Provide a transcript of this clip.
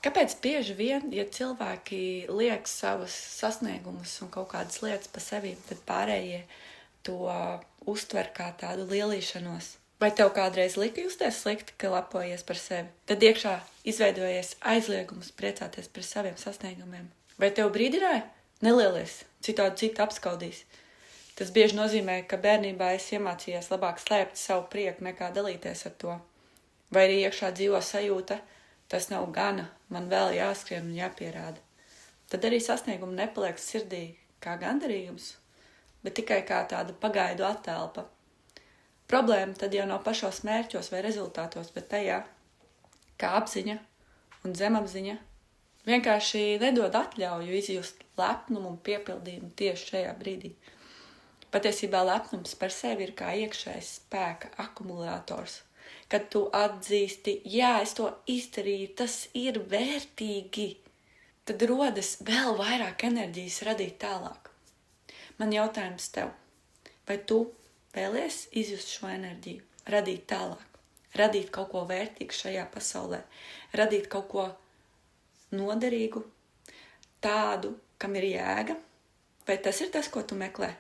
Kāpēc bieži vien, ja cilvēki liek savus sasniegumus un kaut kādas lietas pa sevi, tad pārējie to uztver kā tādu lielīšanos? Vai tev kādreiz lika justies slikti, ka lepojies par sevi? Tad iekšā izveidojies aizliegums priecāties par saviem sasniegumiem. Vai tev brīdināja? Nelielies, citādi citu apskaudīs. Tas bieži nozīmē, ka bērnībā esi iemācījies labāk slēpt savu prieku nekā dalīties ar to. Vai arī iekšā dzīvo sajūta, tas nav gana, man vēl jāskrien un jāpierāda. Tad arī sasniegumi nepaliek sirdī kā gandarījums, bet tikai kā tāda pagaidu attelpa. Problēma tad jau nav pašos mērķos vai rezultātos, bet tajā, kā apziņa un zemapziņa vienkārši nedod atļauju izjust lepnumu un piepildījumu tieši šajā brīdī. Patiesībā lepnums par sevi ir kā iekšējs spēka akumulators. Kad tu atzīsti, jā, es to izdarīju, tas ir vērtīgi, tad rodas vēl vairāk enerģijas radīt tālāk. Man jautājums tev, vai tu vēlies izjust šo enerģiju, radīt tālāk, radīt kaut ko vērtīgu šajā pasaulē, radīt kaut ko noderīgu, tādu, kam ir jēga, vai tas ir tas, ko tu meklē?